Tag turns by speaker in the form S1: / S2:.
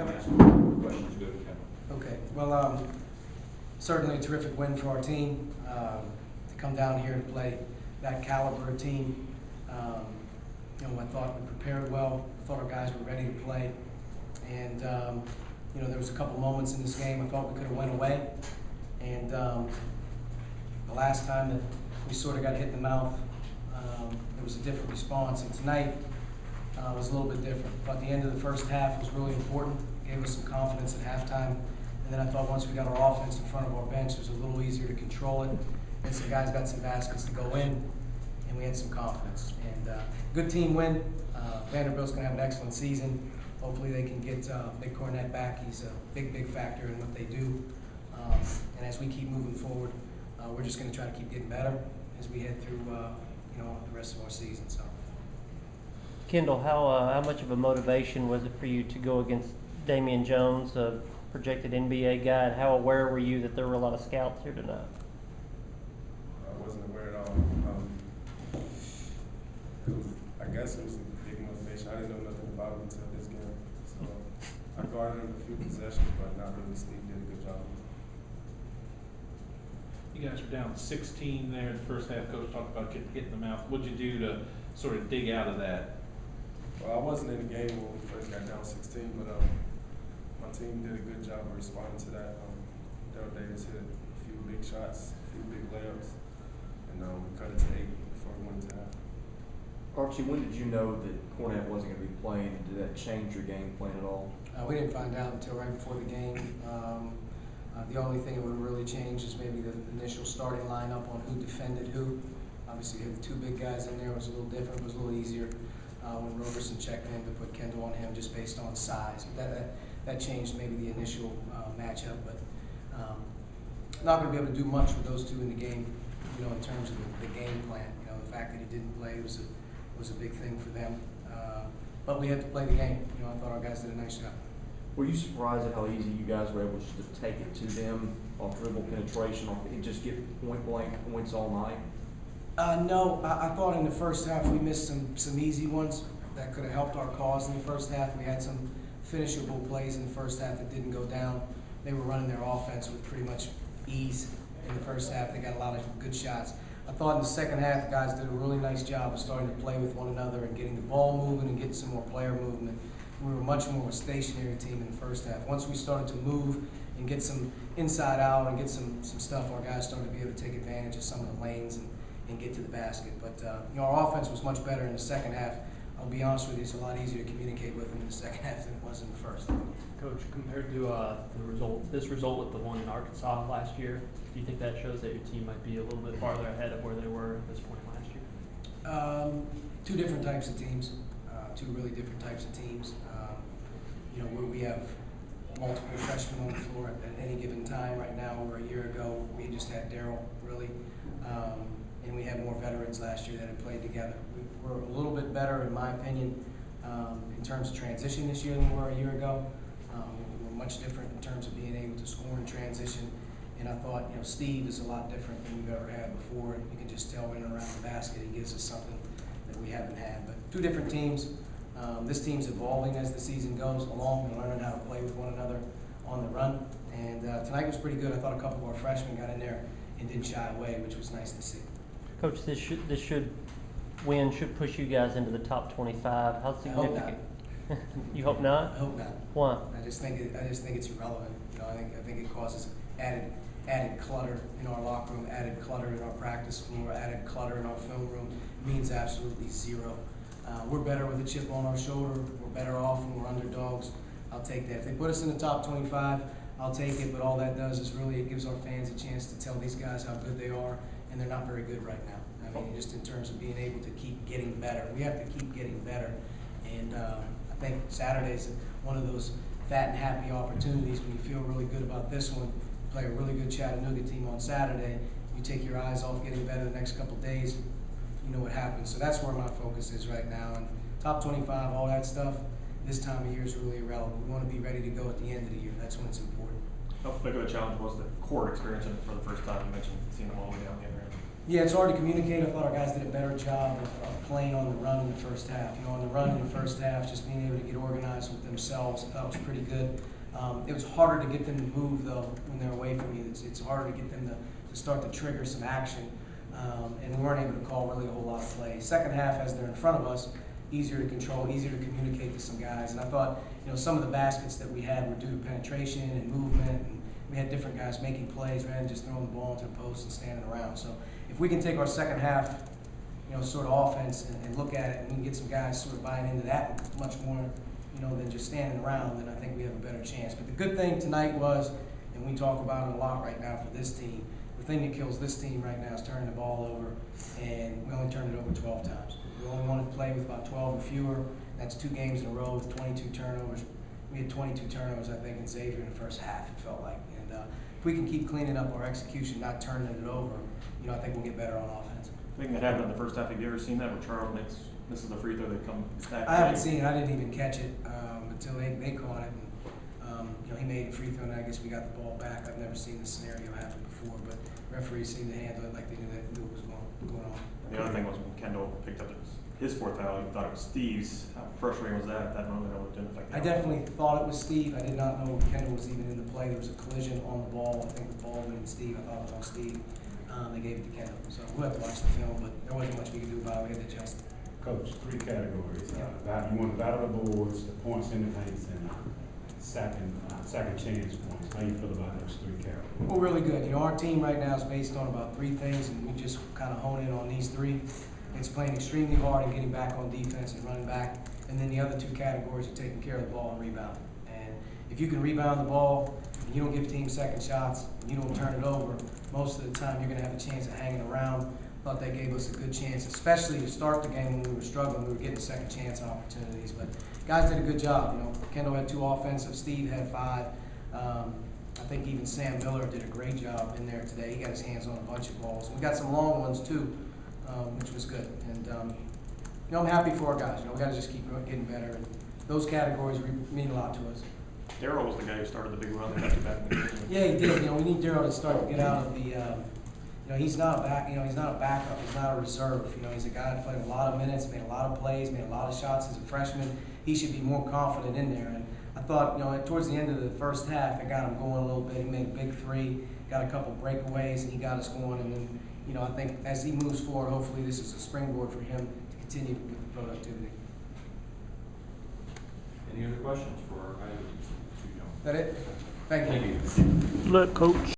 S1: ask questions, go to Kevin.
S2: Okay. Well, certainly a terrific win for our team. To come down here and play that caliber of team, you know, I thought we prepared well. I thought our guys were ready to play, and you know, there was a couple moments in this game I thought we could have went away, and the last time that we sort of got hit in the mouth, there was a different response, and tonight was a little bit different. But the end of the first half was really important. It gave us some confidence at halftime, and then I thought once we got our offense in front of our bench, it was a little easier to control it, and some guys got some baskets to go in, and we had some confidence. And good team win. Vanderbilt's going to have an excellent season. Hopefully they can get Big Cornette back. He's a big factor in what they do. And as we keep moving forward, we're just going to try to keep getting better as we head through you know, the rest of our season. So,
S3: Kendall, how much of a motivation was it for you to go against Damian Jones, a projected NBA guy, and how aware were you that there were a lot of scouts here tonight?
S4: I wasn't aware at all. I guess it was a big motivation. I didn't know nothing about him until this game. So I guarded him a few possessions, but not really. Steve did a good job.
S1: You guys were down 16 there in the first half. Coach talked about getting hit in the mouth. What'd you do to sort of dig out of that?
S4: Well, I wasn't in the game when we first got down 16, but my team did a good job of responding to that. Daryl Davis hit a few big shots, a few big layups, and we cut it to 8 before we went to half.
S5: Archie, when did you know that Cornette wasn't going to be playing? Did that change your game plan at all?
S2: we didn't find out until right before the game. The only thing that would really change is maybe the initial starting lineup on who defended who. Obviously, you have the two big guys in there. It was a little different. It was a little easier when Roberson checked in to put Kendall on him just based on size. But that changed maybe the initial matchup. But not going to be able to do much with those two in the game, you know, in terms of the game plan. You know, the fact that he didn't play was a big thing for them. But we had to play the game. You know, I thought our guys did a nice job.
S5: Were you surprised at how easy you guys were able just to take it to them on dribble penetration, or just get point blank points all night?
S2: No, I thought in the first half we missed some easy ones that could have helped our cause in the first half. We had some finishable plays in the first half that didn't go down. They were running their offense with pretty much ease in the first half. They got a lot of good shots. I thought in the second half, the guys did a really nice job of starting to play with one another and getting the ball moving and getting some more player movement. We were much more of a stationary team in the first half. Once we started to move and get some inside out and get some stuff, our guys started to be able to take advantage of some of the lanes and get to the basket. But you know, our offense was much better in the second half. I'll be honest with you, it's a lot easier to communicate with them in the second half than it was in the first.
S6: Coach, compared to this result with the one in Arkansas last year, do you think that shows that your team might be a little bit farther ahead of where they were at this point last year?
S2: Two different types of teams, two really different types of teams. You know, where we have multiple freshmen on the floor at any given time. Right now, or a year ago, we just had Daryl, really, and we had more veterans last year that had played together. We're a little bit better, in my opinion, in terms of transition this year than we were a year ago. We're much different in terms of being able to score in transition. And I thought, you know, Steve is a lot different than we've ever had before. And you can just tell in and around the basket, he gives us something that we haven't had. But two different teams. This team's evolving as the season goes along and learning how to play with one another on the run. And tonight was pretty good. I thought a couple of our freshmen got in there and didn't shy away, which was nice to see.
S3: Coach, this win should push you guys into the top 25. How significant?
S2: I hope not.
S3: You hope not?
S2: I hope not.
S3: Why?
S2: I just think it's irrelevant. You know, I think it causes added clutter in our locker room, added clutter in our practice floor, added clutter in our film room. It means absolutely zero. We're better with a chip on our shoulder. We're better off when we're underdogs. I'll take that. If they put us in the top 25, I'll take it. But all that does is really it gives our fans a chance to tell these guys how good they are, and they're not very good right now. I mean, just in terms of being able to keep getting better. We have to keep getting better. And I think Saturday's one of those fat and happy opportunities when you feel really good about this one. Play a really good Chattanooga team on Saturday. You take your eyes off getting better the next couple of days, you know what happens. So that's where my focus is right now. And top 25, all that stuff, this time of year is really irrelevant. We want to be ready to go at the end of the year. That's when it's important.
S7: How big of a challenge was the court experience for the first time? You mentioned seeing them all the way down the other end.
S2: Yeah, it's hard to communicate. I thought our guys did a better job of playing on the run in the first half. You know, on the run in the first half, just being able to get organized with themselves, that was pretty good. It was harder to get them to move, though, when they're away from you. It's harder to get them to start to trigger some action, and we weren't able to call really a whole lot of plays. Second half, as they're in front of us, easier to control, easier to communicate to some guys. And I thought, you know, some of the baskets that we had were due to penetration and movement, and we had different guys making plays rather than just throwing the ball into the post and standing around. So if we can take our second half, you know, sort of offense and look at it, and we can get some guys sort of buying into that much more, you know, than just standing around, then I think we have a better chance. But the good thing tonight was, and we talk about it a lot right now for this team, the thing that kills this team right now is turning the ball over, and we only turned it over 12 times. We only wanted to play with about 12 or fewer. That's 2 games in a row with 22 turnovers. We had 22 turnovers, I think, in Xavier in the first half, it felt like. And if we can keep cleaning up our execution, not turning it over, you know, I think we'll get better on offense.
S7: I think that happened in the first half. Have you ever seen that where Charles misses the free throw, they come back?
S2: I haven't seen it. I didn't even catch it until they caught it. And, you know, he made a free throw, and I guess we got the ball back. I've never seen this scenario happen before, but referees seemed to handle it like they knew what was going on.
S7: And the other thing was when Kendall picked up his 4th foul, he thought it was Steve's. How frustrating was that at that moment? It didn't affect the
S2: I
S7: outcome.
S2: definitely thought it was Steve. I did not know Kendall was even in the play. There was a collision on the ball. I think the ball went in Steve. I thought it was on Steve. They gave it to Kendall. So we'll have to watch the film, but there wasn't much we could do about it. We had to adjust.
S8: Coach, 3 categories.
S2: Yeah.
S8: You want to battle the boards, the points in the paints, and second chance points. How you feel about those 3 categories?
S2: Well, really good. You know, our team right now is based on about 3 things, and we just kind of hone in on these 3. It's playing extremely hard and getting back on defense and running back. And then the other 2 categories are taking care of the ball and rebound. And if you can rebound the ball, and you don't give teams second shots, and you don't turn it over, most of the time you're going to have a chance of hanging around. Thought that gave us a good chance, especially to start the game when we were struggling. We were getting second chance opportunities. But guys did a good job. You know, Kendall had 2 offensive. Steve had 5. I think even Sam Miller did a great job in there today. He got his hands on a bunch of balls. We got some long ones too, which was good. And you know, I'm happy for our guys. You know, we got to just keep getting better. And those categories mean a lot to us.
S7: Darryl was the guy who started the big run. They got you back in the game.
S2: Yeah, he did. You know, we need Darryl to start to get out of the. You know, he's not a back. You know, he's not a backup. He's not a reserve. You know, he's a guy that played a lot of minutes, made a lot of plays, made a lot of shots as a freshman. He should be more confident in there. And I thought, you know, towards the end of the first half, I got him going a little bit. He made a big 3, got a couple breakaways, and he got us going. And then, you know, I think as he moves forward, hopefully this is a springboard for him to continue with the productivity.
S9: Any other questions for either of these 2 gentlemen?
S2: Is that it? Thank you.
S3: Look, Coach.